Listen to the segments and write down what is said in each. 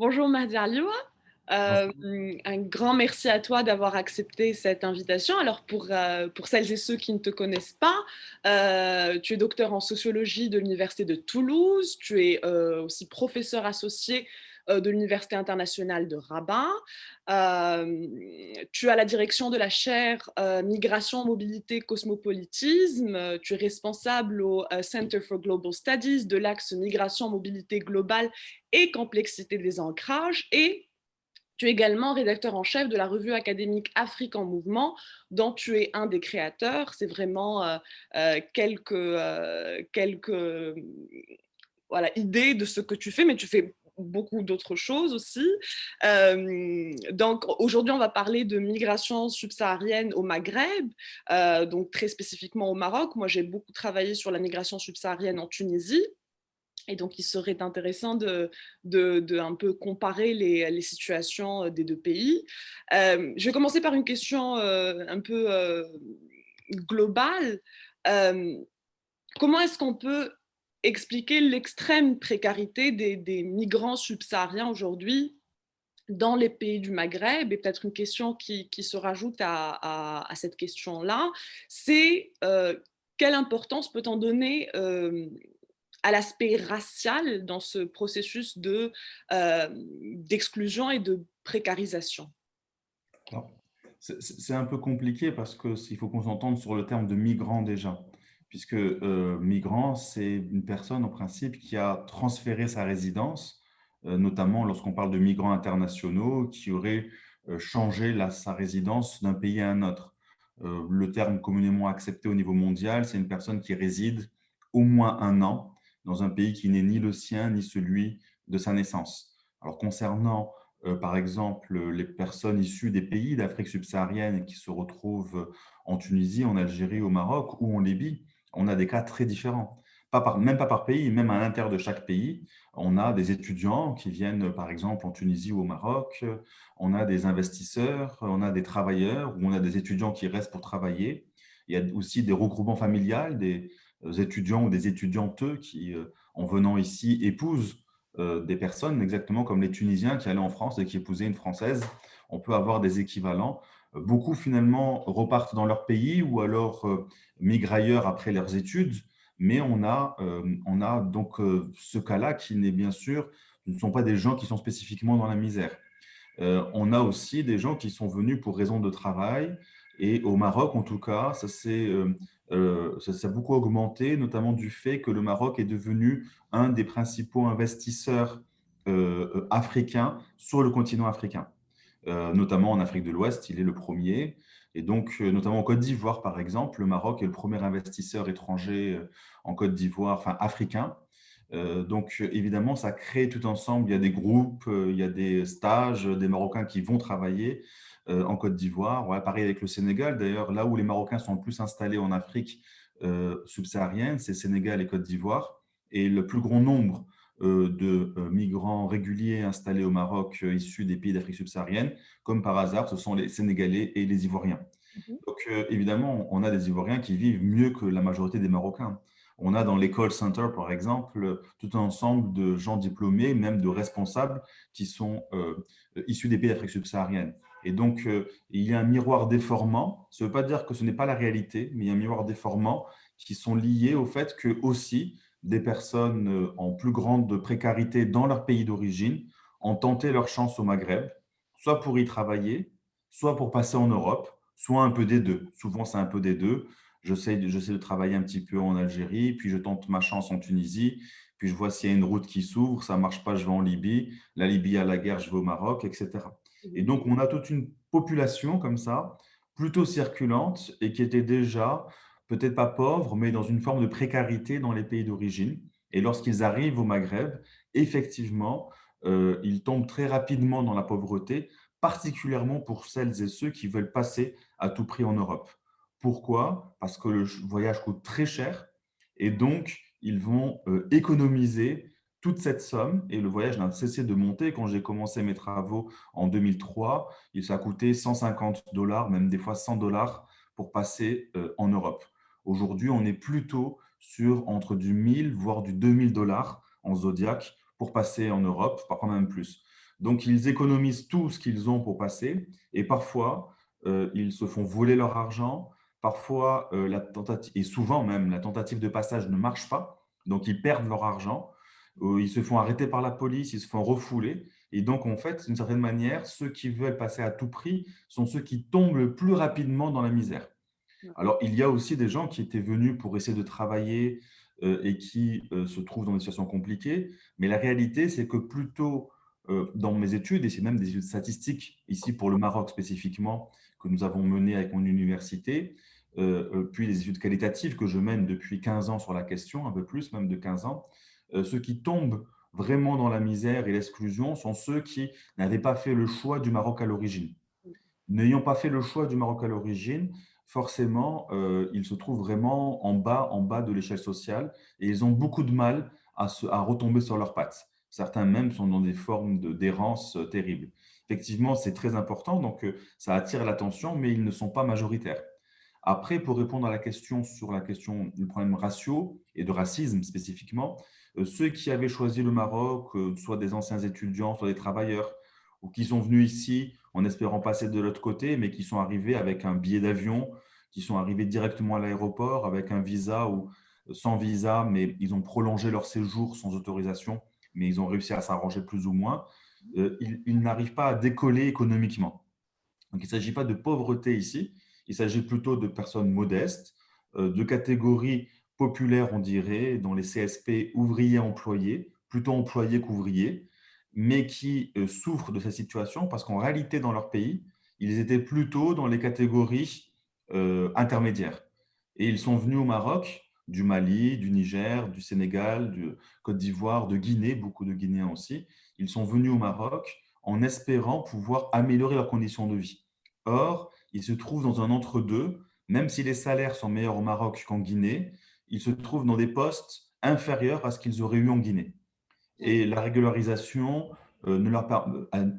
Bonjour Mahdia Aliwa. Bonjour. Un grand merci à toi d'avoir accepté cette invitation. Alors pour celles et ceux qui ne te connaissent pas, tu es docteur en sociologie de l'Université de Toulouse, tu es aussi professeur associé de l'Université internationale de Rabat. Tu as la direction de la chaire Migration, Mobilité, Cosmopolitisme. Tu es responsable au Center for Global Studies de l'axe Migration, Mobilité globale et complexité des ancrages. Et tu es également rédacteur en chef de la revue académique Afrique en mouvement, dont tu es un des créateurs. C'est vraiment quelques voilà, idées de ce que tu fais, mais tu fais beaucoup d'autres choses aussi. Donc aujourd'hui, on va parler de migration subsaharienne au Maghreb, donc très spécifiquement au Maroc. Moi, j'ai beaucoup travaillé sur la migration subsaharienne en Tunisie. Et donc, il serait intéressant de un peu comparer les situations des deux pays. Je vais commencer par une question un peu globale. Euh, Comment est-ce qu'on peut expliquer l'extrême précarité des migrants subsahariens aujourd'hui dans les pays du Maghreb? Et peut-être une question qui se rajoute à cette question-là, c'est quelle importance peut-on donner à l'aspect racial dans ce processus d'exclusion et de précarisation? Alors, c'est un peu compliqué parce qu'il faut qu'on s'entende sur le terme de migrant déjà, puisque migrant, c'est une personne en principe qui a transféré sa résidence, notamment lorsqu'on parle de migrants internationaux qui auraient changé sa résidence d'un pays à un autre. Le terme communément accepté au niveau mondial, c'est une personne qui réside au moins un an dans un pays qui n'est ni le sien ni celui de sa naissance. Alors concernant par exemple, les personnes issues des pays d'Afrique subsaharienne qui se retrouvent en Tunisie, en Algérie, au Maroc ou en Libye, on a des cas très différents. Même pas par pays, même à l'intérieur de chaque pays, on a des étudiants qui viennent, par exemple, en Tunisie ou au Maroc, on a des investisseurs, on a des travailleurs, ou on a des étudiants qui restent pour travailler. Il y a aussi des regroupements familiales, des étudiants ou des étudiantes qui, en venant ici, épousent des personnes, exactement comme les Tunisiens qui allaient en France et qui épousaient une Française. On peut avoir des équivalents. Beaucoup, finalement, repartent dans leur pays ou alors migrent ailleurs après leurs études. Mais on a donc ce cas-là qui n'est bien sûr, ce ne sont pas des gens qui sont spécifiquement dans la misère. On a aussi des gens qui sont venus pour raison de travail. Et au Maroc, en tout cas, ça s'est beaucoup augmenté, notamment du fait que le Maroc est devenu un des principaux investisseurs africains sur le continent africain. Notamment en Afrique de l'Ouest, il est le premier. Et donc, notamment en Côte d'Ivoire, par exemple, le Maroc est le premier investisseur étranger en Côte d'Ivoire, enfin africain. Donc, évidemment, ça crée tout ensemble. Il y a des groupes, il y a des stages, des Marocains qui vont travailler en Côte d'Ivoire. Ouais, pareil avec le Sénégal. D'ailleurs, là où les Marocains sont le plus installés en Afrique subsaharienne, c'est Sénégal et Côte d'Ivoire. Et le plus grand nombre de migrants réguliers installés au Maroc issus des pays d'Afrique subsaharienne, comme par hasard, ce sont les Sénégalais et les Ivoiriens. Mhm. Donc, évidemment, on a des Ivoiriens qui vivent mieux que la majorité des Marocains. On a dans l'école Center, par exemple, tout un ensemble de gens diplômés, même de responsables, qui sont issus des pays d'Afrique subsaharienne. Et donc, il y a un miroir déformant. Ça ne veut pas dire que ce n'est pas la réalité, mais il y a un miroir déformant qui sont liés au fait que aussi des personnes en plus grande précarité dans leur pays d'origine ont tenté leur chance au Maghreb, soit pour y travailler, soit pour passer en Europe, soit un peu des deux. Souvent, c'est un peu des deux. J'essaie de travailler un petit peu en Algérie, puis je tente ma chance en Tunisie, puis je vois s'il y a une route qui s'ouvre, ça ne marche pas, je vais en Libye, la Libye a la guerre, je vais au Maroc, etc. Et Mhm. donc, on a toute une population comme ça, plutôt circulante, et qui était déjà, peut-être pas pauvre, mais dans une forme de précarité dans les pays d'origine. Et lorsqu'ils arrivent au Maghreb, effectivement, ils tombent très rapidement dans la pauvreté, particulièrement pour celles et ceux qui veulent passer à tout prix en Europe. Pourquoi? Parce que le voyage coûte très cher et donc ils vont économiser toute cette somme et le voyage n'a cessé de monter. Quand j'ai commencé mes travaux en 2003, ça a coûté 150 $, même des fois 100 $ pour passer en Europe. Aujourd'hui, on est plutôt sur entre du 1000 voire du 2000 $ en Zodiac pour passer en Europe, parfois même plus. Donc, ils économisent tout ce qu'ils ont pour passer et parfois, ils se font voler leur argent. Parfois, et souvent même, la tentative de passage ne marche pas. Donc, ils perdent leur argent. Ils se font arrêter par la police, ils se font refouler. Et donc, en fait, d'une certaine manière, ceux qui veulent passer à tout prix sont ceux qui tombent le plus rapidement dans la misère. Alors, il y a aussi des gens qui étaient venus pour essayer de travailler et qui se trouvent dans des situations compliquées. Mais la réalité, c'est que plutôt dans mes études, et c'est même des études statistiques, ici pour le Maroc spécifiquement, que nous avons menées avec mon université, puis des études qualitatives que je mène depuis 15 ans sur la question, un peu plus, même de 15 ans, ceux qui tombent vraiment dans la misère et l'exclusion sont ceux qui n'avaient pas fait le choix du Maroc à l'origine. N'ayant pas fait le choix du Maroc à l'origine, forcément, ils se trouvent vraiment en bas de l'échelle sociale et ils ont beaucoup de mal à retomber sur leurs pattes. Certains même sont dans des formes d'errance terribles. Effectivement, c'est très important, donc ça attire l'attention, mais ils ne sont pas majoritaires. Après, pour répondre à la question sur la question du problème ratio et de racisme spécifiquement, ceux qui avaient choisi le Maroc, soit des anciens étudiants, soit des travailleurs, ou qui sont venus ici en espérant passer de l'autre côté, mais qui sont arrivés avec un billet d'avion, qui sont arrivés directement à l'aéroport avec un visa ou sans visa, mais ils ont prolongé leur séjour sans autorisation, mais ils ont réussi à s'arranger plus ou moins. Ils n'arrivent pas à décoller économiquement. Donc, il ne s'agit pas de pauvreté ici, il s'agit plutôt de personnes modestes, de catégories populaires, on dirait, dans les CSP ouvriers employés, plutôt employés qu'ouvriers, mais qui souffrent de cette situation parce qu'en réalité, dans leur pays, ils étaient plutôt dans les catégories intermédiaires. Et ils sont venus au Maroc, du Mali, du Niger, du Sénégal, du Côte d'Ivoire, de Guinée, beaucoup de Guinéens aussi. Ils sont venus au Maroc en espérant pouvoir améliorer leurs conditions de vie. Or, ils se trouvent dans un entre-deux, même si les salaires sont meilleurs au Maroc qu'en Guinée, ils se trouvent dans des postes inférieurs à ce qu'ils auraient eu en Guinée. Et la régularisation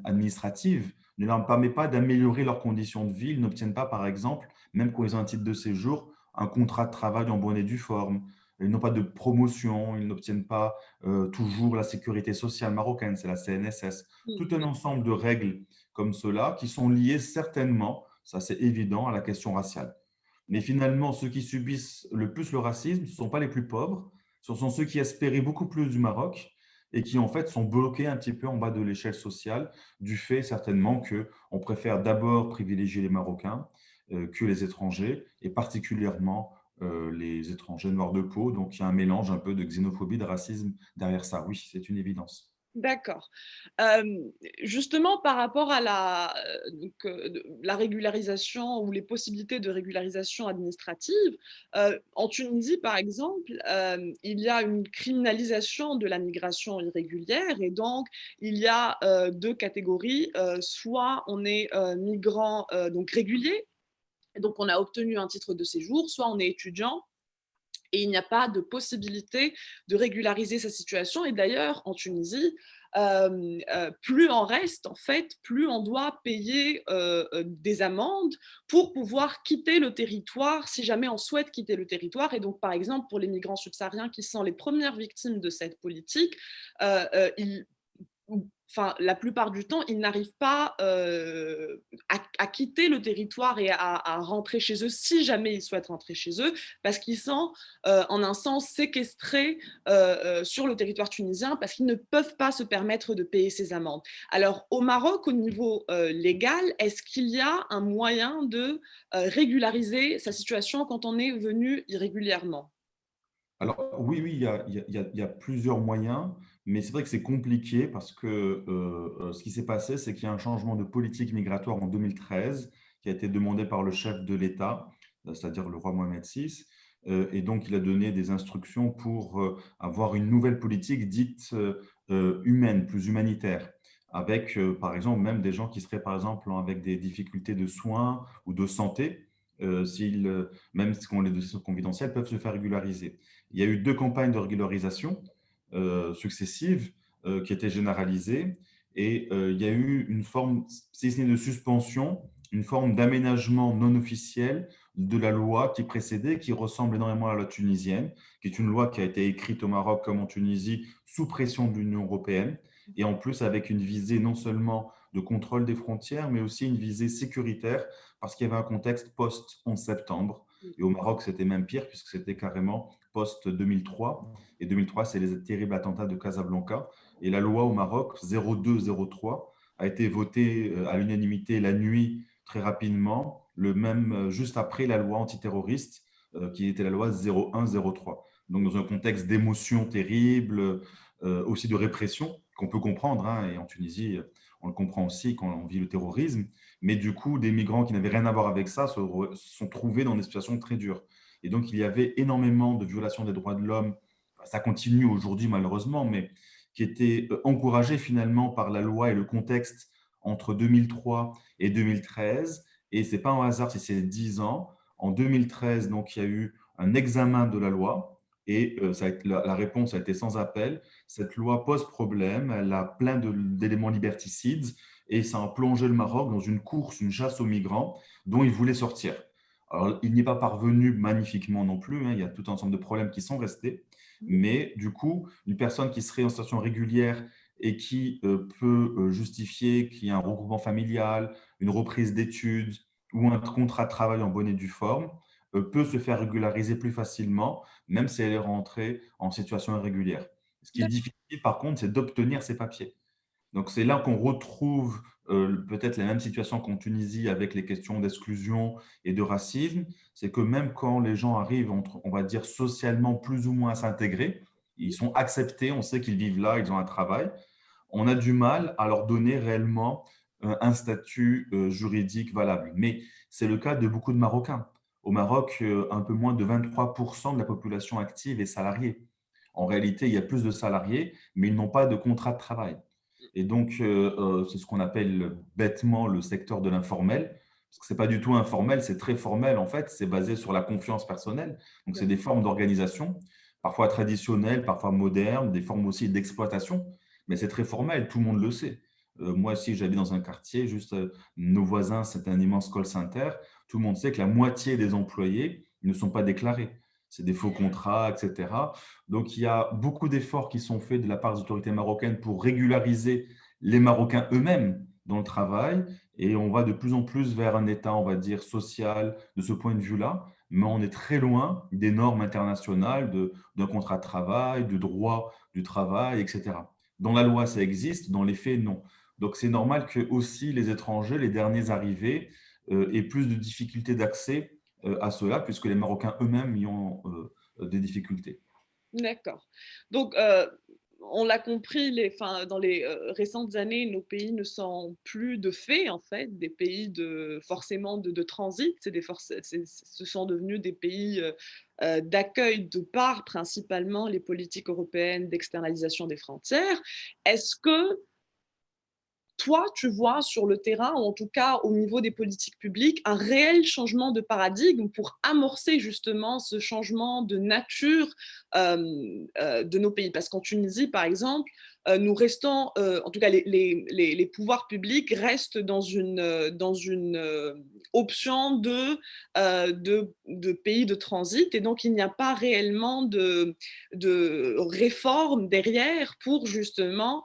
administrative ne leur permet pas d'améliorer leurs conditions de vie. Ils n'obtiennent pas, par exemple, même quand ils ont un titre de séjour, un contrat de travail en bonne et due forme. Ils n'ont pas de promotion, ils n'obtiennent pas toujours la sécurité sociale marocaine, c'est la CNSS. Tout un ensemble de règles comme cela qui sont liées certainement, ça c'est évident, à la question raciale. Mais finalement, ceux qui subissent le plus le racisme, ce ne sont pas les plus pauvres, ce sont ceux qui espéraient beaucoup plus du Maroc et qui en fait sont bloqués un petit peu en bas de l'échelle sociale du fait certainement qu'on préfère d'abord privilégier les Marocains que les étrangers et particulièrement les étrangers noirs de peau. Donc il y a un mélange un peu de xénophobie, de racisme derrière ça. Oui, c'est une évidence. D'accord. Justement par rapport à la régularisation ou les possibilités de régularisation administrative, en Tunisie, par exemple, il y a une criminalisation de la migration irrégulière et donc il y a, 2 catégories, soit on est, migrant, donc régulier, donc on a obtenu un titre de séjour, soit on est étudiant et il n'y a pas de possibilité de régulariser sa situation. Et d'ailleurs, en Tunisie, plus on reste, en fait, plus on doit payer des amendes pour pouvoir quitter le territoire si jamais on souhaite quitter le territoire. Et donc, par exemple, pour les migrants subsahariens qui sont les premières victimes de cette politique, ils enfin, la plupart du temps, ils n'arrivent pas à quitter le territoire et à rentrer chez eux si jamais ils souhaitent rentrer chez eux, parce qu'ils sont en un sens séquestrés sur le territoire tunisien parce qu'ils ne peuvent pas se permettre de payer ces amendes. Alors au Maroc, au niveau légal, est-ce qu'il y a un moyen de régulariser sa situation quand on est venu irrégulièrement? Alors oui, oui, il y a plusieurs moyens, mais c'est vrai que c'est compliqué parce que ce qui s'est passé, c'est qu'il y a un changement de politique migratoire en 2013 qui a été demandé par le chef de l'État, c'est-à-dire le roi Mohamed VI, et donc il a donné des instructions pour avoir une nouvelle politique dite humaine, plus humanitaire, avec par exemple même des gens qui seraient par exemple avec des difficultés de soins ou de santé, même si les dossiers sont confidentiels, peuvent se faire régulariser. Il y a eu 2 campagnes de régularisation successives qui étaient généralisées et il y a eu une forme, si ce n'est de suspension, une forme d'aménagement non officiel de la loi qui précédait, qui ressemble énormément à la loi tunisienne, qui est une loi qui a été écrite au Maroc comme en Tunisie sous pression de l'Union européenne, et en plus avec une visée non seulement de contrôle des frontières, mais aussi une visée sécuritaire, parce qu'il y avait un contexte post-11 septembre. Et au Maroc, c'était même pire, puisque c'était carrément post-2003. Et 2003, c'est les terribles attentats de Casablanca. Et la loi au Maroc, 0203, a été votée à l'unanimité la nuit, très rapidement, juste après la loi antiterroriste, qui était la loi 0103. Donc, dans un contexte d'émotion terrible, aussi de répression, qu'on peut comprendre, hein, et en Tunisie, on le comprend aussi quand on vit le terrorisme, mais du coup, des migrants qui n'avaient rien à voir avec ça se sont trouvés dans des situations très dures. Et donc, il y avait énormément de violations des droits de l'homme. Ça continue aujourd'hui, malheureusement, mais qui étaient encouragées finalement par la loi et le contexte entre 2003 et 2013. Et ce n'est pas un hasard si c'est 10 ans. En 2013, donc, il y a eu un examen de la loi et la réponse a été sans appel. Cette loi pose problème, elle a plein d'éléments liberticides et ça a plongé le Maroc dans une course, une chasse aux migrants dont il voulait sortir. Alors, il n'y est pas parvenu magnifiquement non plus, hein, il y a tout un ensemble de problèmes qui sont restés, mais du coup, une personne qui serait en situation régulière et qui peut justifier qu'il y a un regroupement familial, une reprise d'études ou un contrat de travail en bonne et due forme, peut se faire régulariser plus facilement, même si elle est rentrée en situation irrégulière. Ce qui est D'accord. difficile, par contre, c'est d'obtenir ces papiers. Donc, c'est là qu'on retrouve peut-être la même situation qu'en Tunisie avec les questions d'exclusion et de racisme. C'est que même quand les gens arrivent, on va dire, socialement plus ou moins à s'intégrer, ils sont acceptés, on sait qu'ils vivent là, ils ont un travail, on a du mal à leur donner réellement un statut juridique valable. Mais c'est le cas de beaucoup de Marocains. Au Maroc, un peu moins de 23% de la population active est salariée. En réalité, il y a plus de salariés, mais ils n'ont pas de contrat de travail. Et donc, c'est ce qu'on appelle bêtement le secteur de l'informel. Parce que ce n'est pas du tout informel, c'est très formel en fait. C'est basé sur la confiance personnelle. Donc, c'est des formes d'organisation, parfois traditionnelles, parfois modernes, des formes aussi d'exploitation. Mais c'est très formel, tout le monde le sait. Moi aussi, j'habite dans un quartier, juste nos voisins, c'est un immense call center. Tout le monde sait que la moitié des employés ne sont pas déclarés. C'est des faux contrats, etc. Donc, il y a beaucoup d'efforts qui sont faits de la part des autorités marocaines pour régulariser les Marocains eux-mêmes dans le travail. Et on va de plus en plus vers un État, on va dire, social de ce point de vue-là. Mais on est très loin des normes internationales d'un contrat de travail, du droit du travail, etc. Dans la loi, ça existe, dans les faits, non. Donc, c'est normal que aussi les étrangers, les derniers arrivés, aient plus de difficultés d'accès à cela, puisque les Marocains eux-mêmes y ont des difficultés. D'accord. Donc, on l'a compris, dans les récentes années, nos pays ne sont plus de fait, en fait, des pays forcément de transit. Ce sont devenus des pays d'accueil de par principalement les politiques européennes d'externalisation des frontières. Est-ce que toi, tu vois sur le terrain, ou en tout cas au niveau des politiques publiques, un réel changement de paradigme pour amorcer justement ce changement de nature de nos pays? Parce qu'en Tunisie, par exemple, nous restons, en tout cas les pouvoirs publics restent dans une option de pays de transit, et donc il n'y a pas réellement de réforme derrière pour justement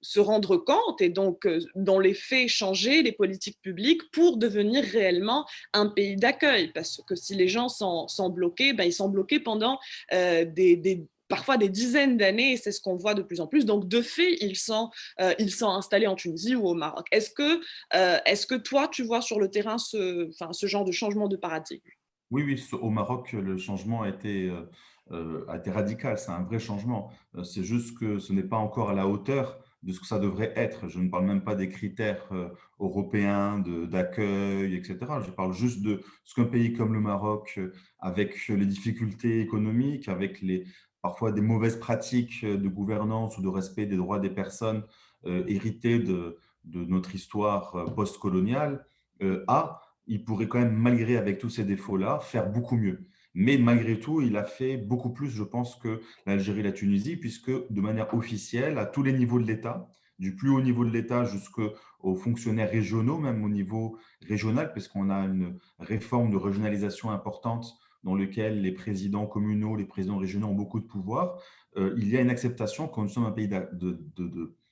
se rendre compte et donc, dans les faits, changer les politiques publiques pour devenir réellement un pays d'accueil. Parce que si les gens sont bloqués, ben, ils sont bloqués pendant parfois des dizaines d'années, et c'est ce qu'on voit de plus en plus. Donc, de fait, ils sont installés en Tunisie ou au Maroc. Est-ce que toi, tu vois sur le terrain ce genre de changement de paradigme? Oui, oui, au Maroc, le changement a été radical, c'est un vrai changement. C'est juste que ce n'est pas encore à la hauteur de ce que ça devrait être. Je ne parle même pas des critères européens d'accueil, etc. Je parle juste de ce qu'un pays comme le Maroc, avec les difficultés économiques, avec parfois des mauvaises pratiques de gouvernance ou de respect des droits des personnes héritées de notre histoire post-coloniale, a il pourrait quand même, malgré avec tous ces défauts-là, faire beaucoup mieux. Mais malgré tout, il a fait beaucoup plus, je pense, que l'Algérie et la Tunisie, puisque de manière officielle, à tous les niveaux de l'État, du plus haut niveau de l'État jusqu'aux fonctionnaires régionaux, même au niveau régional, puisqu'on a une réforme de régionalisation importante dans laquelle les présidents communaux, les présidents régionaux ont beaucoup de pouvoir, il y a une acceptation que nous sommes un pays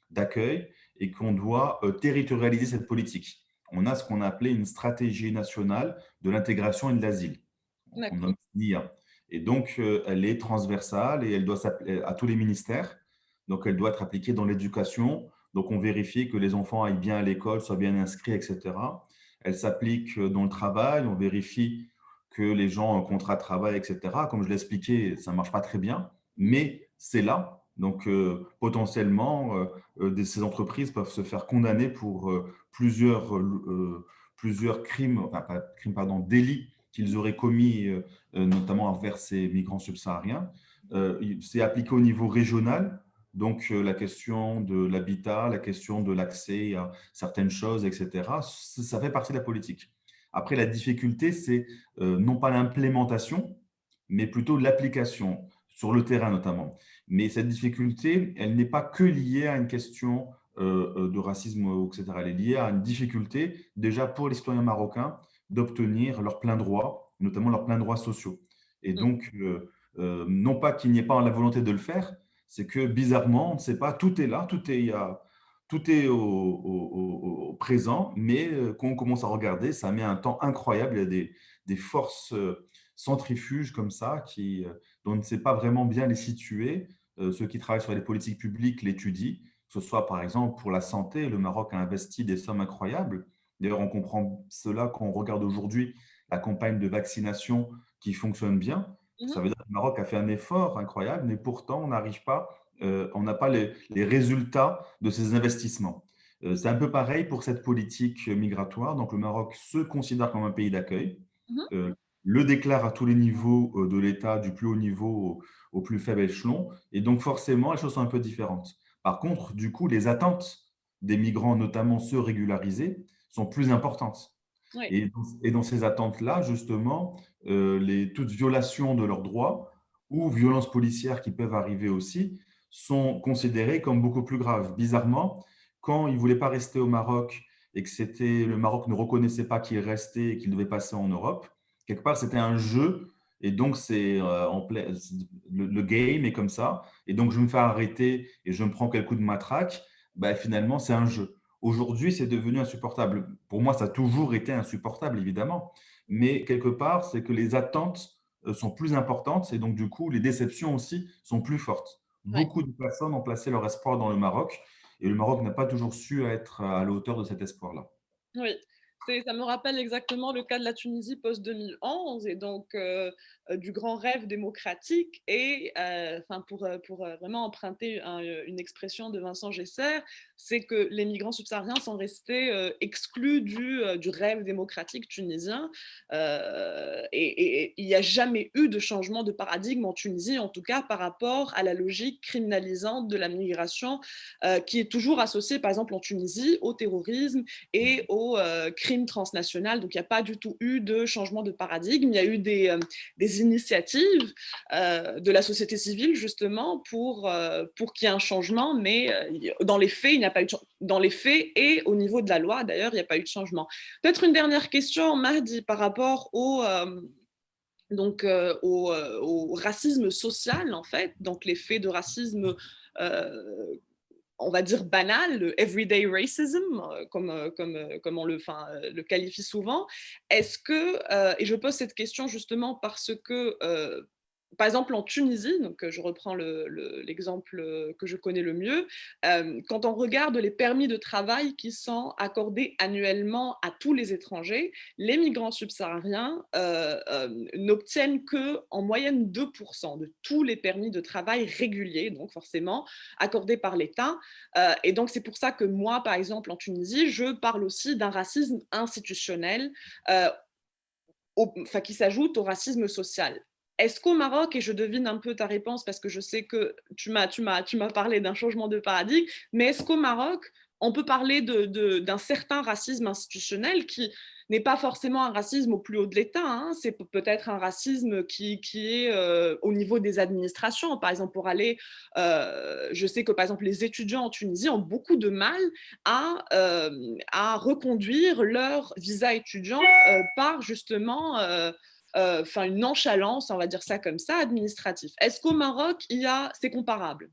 d'accueil et qu'on doit territorialiser cette politique. On a ce qu'on a appelé une stratégie nationale de l'intégration et de l'asile. On D'accord. nomme NIA. Et donc, elle est transversale et elle doit s'appliquer à tous les ministères. Donc, elle doit être appliquée dans l'éducation. Donc, on vérifie que les enfants aillent bien à l'école, soient bien inscrits, etc. Elle s'applique dans le travail. On vérifie que les gens ont un contrat de travail, etc. Comme je l'ai expliqué, ça ne marche pas très bien, mais c'est là. Donc, potentiellement, ces entreprises peuvent se faire condamner pour plusieurs crimes, enfin, pas crimes, pardon, délits qu'ils auraient commis, notamment envers ces migrants subsahariens. C'est appliqué au niveau régional, donc la question de l'habitat, la question de l'accès à certaines choses, etc. Ça fait partie de la politique. Après, la difficulté, c'est non pas l'implémentation, mais plutôt l'application, sur le terrain notamment. Mais cette difficulté, elle n'est pas que liée à une question de racisme, etc. Elle est liée à une difficulté, déjà pour les citoyens marocains, d'obtenir leurs pleins droits, notamment leurs pleins droits sociaux. Et Mm. donc, non pas qu'il n'y ait pas la volonté de le faire, c'est que bizarrement, on ne sait pas, tout est là, tout est au présent, mais quand on commence à regarder, ça met un temps incroyable. Il y a des forces centrifuges comme ça dont on ne sait pas vraiment bien les situer. Ceux qui travaillent sur les politiques publiques l'étudient, que ce soit par exemple pour la santé. Le Maroc a investi des sommes incroyables. D'ailleurs, on comprend cela quand on regarde aujourd'hui la campagne de vaccination qui fonctionne bien. Ça Mhm. veut dire que le Maroc a fait un effort incroyable, mais pourtant, on n'arrive pas, on n'a pas les résultats de ces investissements. C'est un peu pareil pour cette politique migratoire. Donc, le Maroc se considère comme un pays d'accueil, Mhm. euh, le déclare à tous les niveaux de l'État, du plus haut niveau au plus faible échelon. Et donc, forcément, les choses sont un peu différentes. Par contre, du coup, les attentes des migrants, notamment ceux régularisés, sont plus importantes. Oui. Et dans ces attentes-là, justement, toutes violations de leurs droits ou violences policières qui peuvent arriver aussi sont considérées comme beaucoup plus graves. Bizarrement, quand ils ne voulaient pas rester au Maroc et que le Maroc ne reconnaissait pas qu'il restait et qu'il devait passer en Europe, quelque part, c'était un jeu. Et donc, le game est comme ça. Et donc, je me fais arrêter et je me prends quelques coups de matraque. Ben, finalement, c'est un jeu. Aujourd'hui, c'est devenu insupportable. Pour moi, ça a toujours été insupportable, évidemment. Mais quelque part, c'est que les attentes sont plus importantes et donc, du coup, les déceptions aussi sont plus fortes. Ouais. Beaucoup de personnes ont placé leur espoir dans le Maroc et le Maroc n'a pas toujours su être à la hauteur de cet espoir-là. Oui, ça me rappelle exactement le cas de la Tunisie post-2011 et donc du grand rêve démocratique et enfin pour vraiment emprunter une expression de Vincent Gesser, c'est que les migrants subsahariens sont restés exclus du rêve démocratique tunisien et il n'y a jamais eu de changement de paradigme en Tunisie, en tout cas par rapport à la logique criminalisante de la migration qui est toujours associée par exemple en Tunisie au terrorisme et au crime transnational. Donc, il n'y a pas du tout eu de changement de paradigme. Il y a eu des initiatives de la société civile, justement, pour qu'il y ait un changement, mais dans les faits, il n'y a pas eu de dans les faits et au niveau de la loi, d'ailleurs, il n'y a pas eu de changement. Peut-être une dernière question, Mahdi, par rapport au racisme social, en fait, donc les faits de racisme on va dire banal, le everyday racism, comme on le qualifie souvent. Est-ce que, et je pose cette question justement parce que, par exemple en Tunisie, donc je reprends l'exemple que je connais le mieux, quand on regarde les permis de travail qui sont accordés annuellement à tous les étrangers, les migrants subsahariens n'obtiennent que en moyenne 2% de tous les permis de travail réguliers, donc forcément accordés par l'État. Et donc, c'est pour ça que moi, par exemple, en Tunisie, je parle aussi d'un racisme institutionnel euh, qui s'ajoute au racisme social. Est-ce qu'au Maroc, et je devine un peu ta réponse parce que je sais que tu m'as parlé d'un changement de paradigme, mais est-ce qu'au Maroc, on peut parler d'un certain racisme institutionnel qui n'est pas forcément un racisme au plus haut de l'État, hein, c'est peut-être un racisme qui est au niveau des administrations. Par exemple, je sais que par exemple les étudiants en Tunisie ont beaucoup de mal à reconduire leur visa étudiant par justement enfin une nonchalance, on va dire ça comme ça, administratif. Est-ce qu'au Maroc, c'est comparable?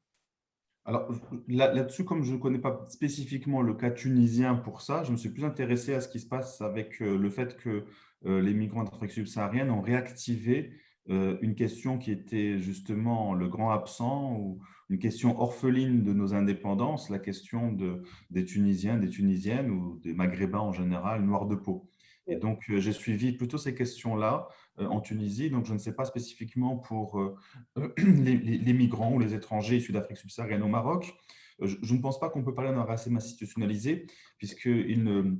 Alors là-dessus, comme je ne connais pas spécifiquement le cas tunisien pour ça, je me suis plus intéressé à ce qui se passe avec le fait que les migrants d'Afrique subsaharienne ont réactivé une question qui était justement le grand absent ou une question orpheline de nos indépendances, la question des Tunisiens, des Tunisiennes ou des Maghrébins en général, noirs de peau. Et Oui. donc, j'ai suivi plutôt ces questions-là en Tunisie. Donc, je ne sais pas spécifiquement pour les migrants ou les étrangers issus d'Afrique subsaharienne au Maroc. Je ne pense pas qu'on peut parler d'un racisme institutionnalisé, puisque le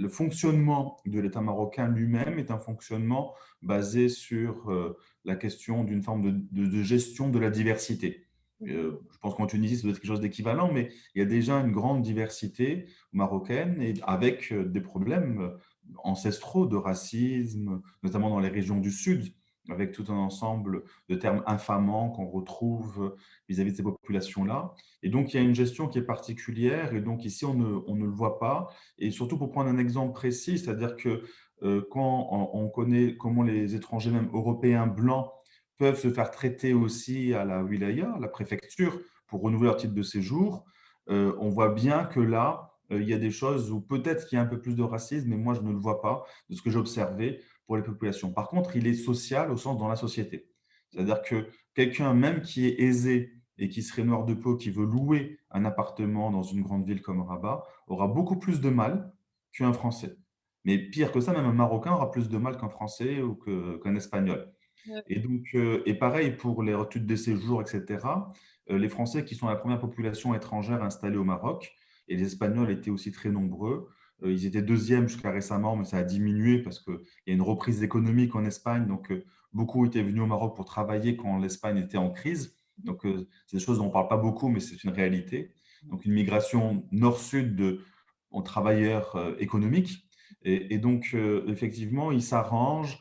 fonctionnement de l'État marocain lui-même est un fonctionnement basé sur la question d'une forme de gestion de la diversité. Mhm. Je pense qu'en Tunisie, ça doit être quelque chose d'équivalent, mais il y a déjà une grande diversité marocaine et avec des problèmes ancestraux de racisme, notamment dans les régions du Sud, avec tout un ensemble de termes infamants qu'on retrouve vis-à-vis de ces populations-là. Et donc, il y a une gestion qui est particulière, et donc ici, on ne le voit pas. Et surtout, pour prendre un exemple précis, c'est-à-dire que quand on connaît comment les étrangers, même européens blancs, peuvent se faire traiter aussi à la wilaya, la préfecture, pour renouveler leur titre de séjour, on voit bien que là, il y a des choses où peut-être qu'il y a un peu plus de racisme, mais moi, je ne le vois pas de ce que j'ai observé pour les populations. Par contre, il est social au sens dans la société. C'est-à-dire que quelqu'un même qui est aisé et qui serait noir de peau, qui veut louer un appartement dans une grande ville comme Rabat, aura beaucoup plus de mal qu'un Français. Mais pire que ça, même un Marocain aura plus de mal qu'un Français ou qu'un Espagnol. Ouais. Et donc, et pareil pour les études de séjour, etc. Les Français qui sont la première population étrangère installée au Maroc, et les Espagnols étaient aussi très nombreux. Ils étaient deuxièmes jusqu'à récemment, mais ça a diminué parce qu'il y a une reprise économique en Espagne. Donc, beaucoup étaient venus au Maroc pour travailler quand l'Espagne était en crise. Donc, c'est des choses dont on ne parle pas beaucoup, mais c'est une réalité. Donc, une migration nord-sud en travailleurs économiques. Et donc, effectivement, ils s'arrangent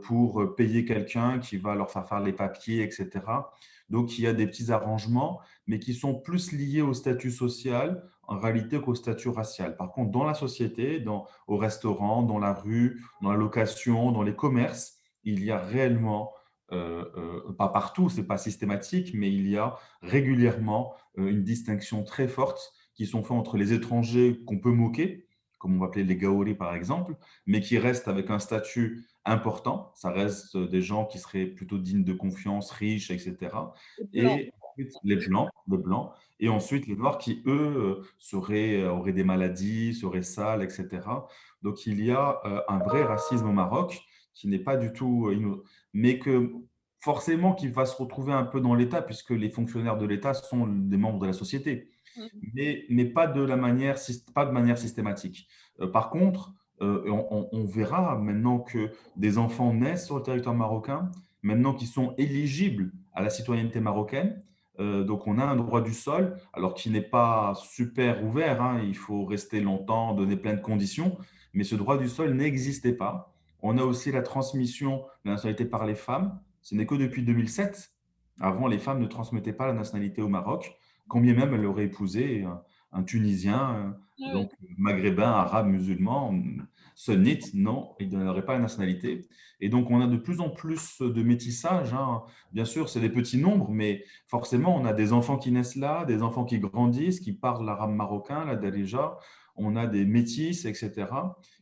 pour payer quelqu'un qui va leur faire les papiers, etc. Donc, il y a des petits arrangements, mais qui sont plus liés au statut social en réalité qu'au statut racial. Par contre, dans la société, au restaurant, dans la rue, dans la location, dans les commerces, il y a réellement, pas partout, ce n'est pas systématique, mais il y a régulièrement une distinction très forte qui sont faites entre les étrangers qu'on peut moquer, comme on va appeler les gaoris par exemple, mais qui restent avec un statut important. Ça reste des gens qui seraient plutôt dignes de confiance, riches, etc. Blanc. Et ensuite, les blancs, et ensuite les noirs qui, eux, auraient des maladies, seraient sales, etc. Donc il y a un vrai racisme au Maroc qui n'est pas du tout, mais que forcément qui va se retrouver un peu dans l'État, puisque les fonctionnaires de l'État sont des membres de la société, Mhm. mais pas de manière systématique. Par contre, on verra maintenant que des enfants naissent sur le territoire marocain, maintenant qu'ils sont éligibles à la citoyenneté marocaine. Donc, on a un droit du sol, alors qui n'est pas super ouvert, hein, il faut rester longtemps, donner plein de conditions, mais ce droit du sol n'existait pas. On a aussi la transmission de la nationalité par les femmes. Ce n'est que depuis 2007. Avant, les femmes ne transmettaient pas la nationalité au Maroc, quand bien même elles auraient épousé un Tunisien, Ah oui. donc maghrébin, arabe, musulman, sunnite, non, il n'aurait pas la nationalité. Et donc, on a de plus en plus de métissage, hein. Bien sûr, c'est des petits nombres, mais forcément, on a des enfants qui naissent là, des enfants qui grandissent, qui parlent l'arabe marocain, la darija, on a des métis, etc.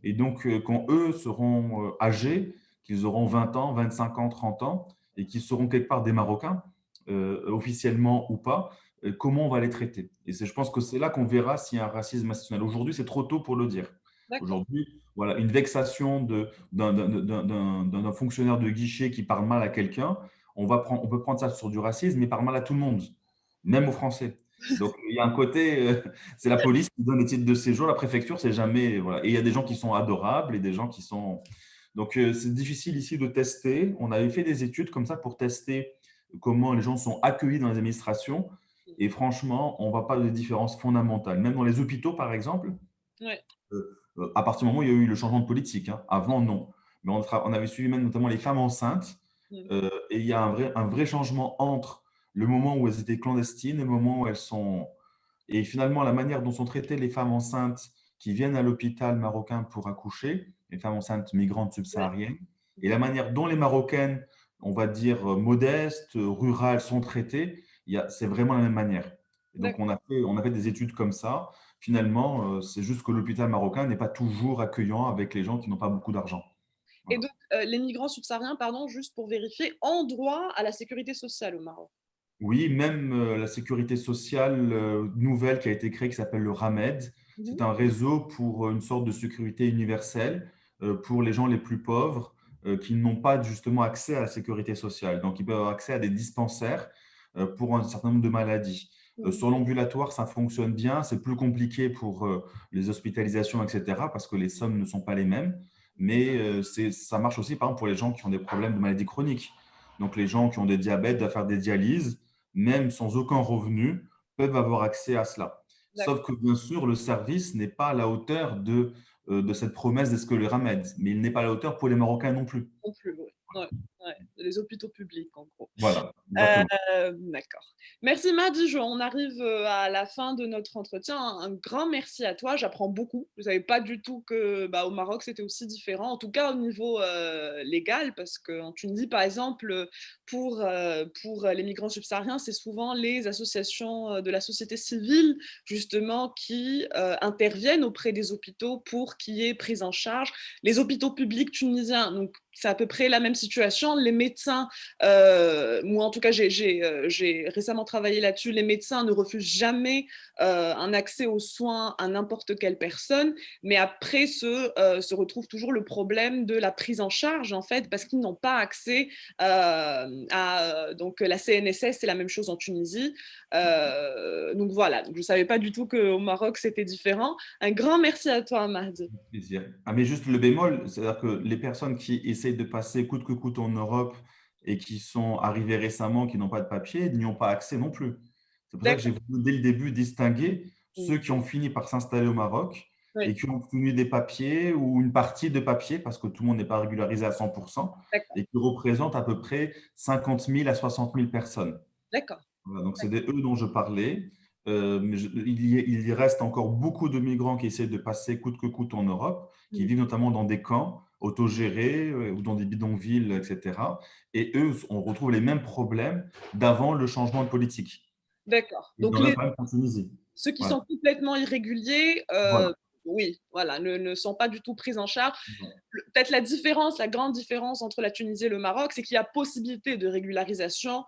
Et donc, quand eux seront âgés, qu'ils auront 20 ans, 25 ans, 30 ans, et qu'ils seront quelque part des Marocains, officiellement ou pas, comment on va les traiter. Et je pense que c'est là qu'on verra s'il y a un racisme institutionnel. Aujourd'hui, c'est trop tôt pour le dire. D'accord. Aujourd'hui, voilà, une vexation d'un fonctionnaire de guichet qui parle mal à quelqu'un, on peut prendre ça sur du racisme, mais parle mal à tout le monde, même aux Français. Donc, il y a un côté, c'est la police qui donne les titres de séjour, la préfecture, c'est jamais. Voilà. Et il y a des gens qui sont adorables et des gens qui sont. Donc, c'est difficile ici de tester. On avait fait des études comme ça pour tester comment les gens sont accueillis dans les administrations. Et franchement, on ne voit pas de différence fondamentale. Même dans les hôpitaux, par exemple, Ouais. à partir du moment où il y a eu le changement de politique, hein. Avant, non. Mais on avait suivi même notamment les femmes enceintes. Mhm. Et il y a un vrai changement entre le moment où elles étaient clandestines et le moment où elles sont. Et finalement, la manière dont sont traitées les femmes enceintes qui viennent à l'hôpital marocain pour accoucher les femmes enceintes migrantes subsahariennes, et la manière dont les Marocaines, on va dire modestes, rurales, sont traitées, c'est vraiment la même manière. Et donc, D'accord. on a fait des études comme ça. Finalement, c'est juste que l'hôpital marocain n'est pas toujours accueillant avec les gens qui n'ont pas beaucoup d'argent. Et Voilà. donc, les migrants subsahariens, pardon, juste pour vérifier, ont droit à la sécurité sociale au Maroc? Oui, même la sécurité sociale nouvelle qui a été créée, qui s'appelle le RAMED, Mmh. c'est un réseau pour une sorte de sécurité universelle pour les gens les plus pauvres qui n'ont pas justement accès à la sécurité sociale. Donc, ils peuvent avoir accès à des dispensaires pour un certain nombre de maladies. Mmh. Sur l'ambulatoire, ça fonctionne bien. C'est plus compliqué pour les hospitalisations, etc., parce que les sommes ne sont pas les mêmes. Mais ça marche aussi, par exemple, pour les gens qui ont des problèmes de maladies chroniques. Donc, les gens qui ont des diabètes, doivent faire des dialyses, même sans aucun revenu, peuvent avoir accès à cela. D'accord. Sauf que, bien sûr, le service n'est pas à la hauteur de cette promesse d'est-ce que le ramède, mais il n'est pas à la hauteur pour les Marocains non plus. Non plus, oui. Ouais, ouais, les hôpitaux publics, en gros. Voilà, exactement. D'accord. Merci Madi, on arrive à la fin de notre entretien. Un grand merci à toi, j'apprends beaucoup. Je ne savais pas du tout que bah, au Maroc c'était aussi différent, en tout cas au niveau légal, parce qu'en Tunisie par exemple, pour les migrants subsahariens, c'est souvent les associations de la société civile justement qui interviennent auprès des hôpitaux pour qu'il y ait prise en charge. Les hôpitaux publics tunisiens, donc c'est à peu près la même situation. Les médecins, moi en tout cas, j'ai récemment travaillé là-dessus. Les médecins ne refusent jamais un accès aux soins à n'importe quelle personne, mais après se retrouve toujours le problème de la prise en charge, en fait, parce qu'ils n'ont pas accès à donc la CNSS, c'est la même chose en Tunisie. Donc voilà, donc, je ne savais pas du tout qu'au Maroc c'était différent. Un grand merci à toi, Mahdi. Plaisir. Ah, mais juste le bémol, c'est-à-dire que les personnes qui essayent de passer coûte que coûte en Europe et qui sont arrivées récemment, qui n'ont pas de papier, n'y ont pas accès non plus. C'est pour ça que j'ai D'accord. voulu, dès le début, distinguer Mm. ceux qui ont fini par s'installer au Maroc et Oui, qui ont obtenu des papiers ou une partie de papiers, parce que tout le monde n'est pas régularisé à 100%, d'accord, et qui représentent à peu près 50 000 à 60 000 personnes. d'accord. Voilà, donc, c'est des eux dont je parlais. Mais il y reste encore beaucoup de migrants qui essaient de passer coûte que coûte en Europe, qui Mm. vivent notamment dans des camps autogérés ou dans des bidonvilles, etc. Et eux, on retrouve les mêmes problèmes d'avant le changement de politique. D'accord. Il y Donc, en a quand même en Tunisie. ceux qui Voilà. sont complètement irréguliers, Voilà. oui, voilà, ne sont pas du tout pris en charge. Peut-être la différence, la grande différence entre la Tunisie et le Maroc, c'est qu'il y a possibilité de régularisation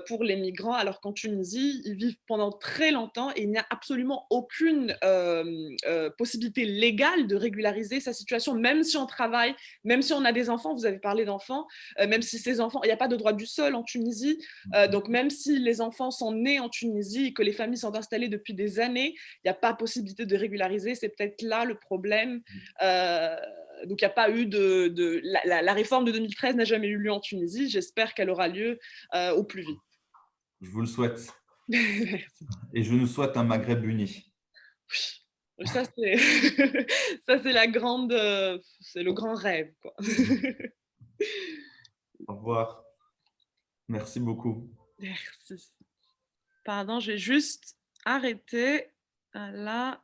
pour les migrants, alors qu'en Tunisie, ils vivent pendant très longtemps et il n'y a absolument aucune possibilité légale de régulariser sa situation, même si on travaille, même si on a des enfants, vous avez parlé d'enfants, même si ces enfants, il n'y a pas de droit du sol en Tunisie, donc même si les enfants sont nés en Tunisie et que les familles sont installées depuis des années, il n'y a pas possibilité de régulariser, c'est peut-être là le problème. Euh, donc, il n'y a pas eu la réforme de 2013 n'a jamais eu lieu en Tunisie. J'espère qu'elle aura lieu au plus vite. Je vous le souhaite. Merci. Et je nous souhaite un Maghreb uni. Oui. Ça, c'est ça, c'est la grande, c'est le grand rêve, quoi. Au revoir. Merci beaucoup. Merci. Pardon, je vais juste arrêter. Là.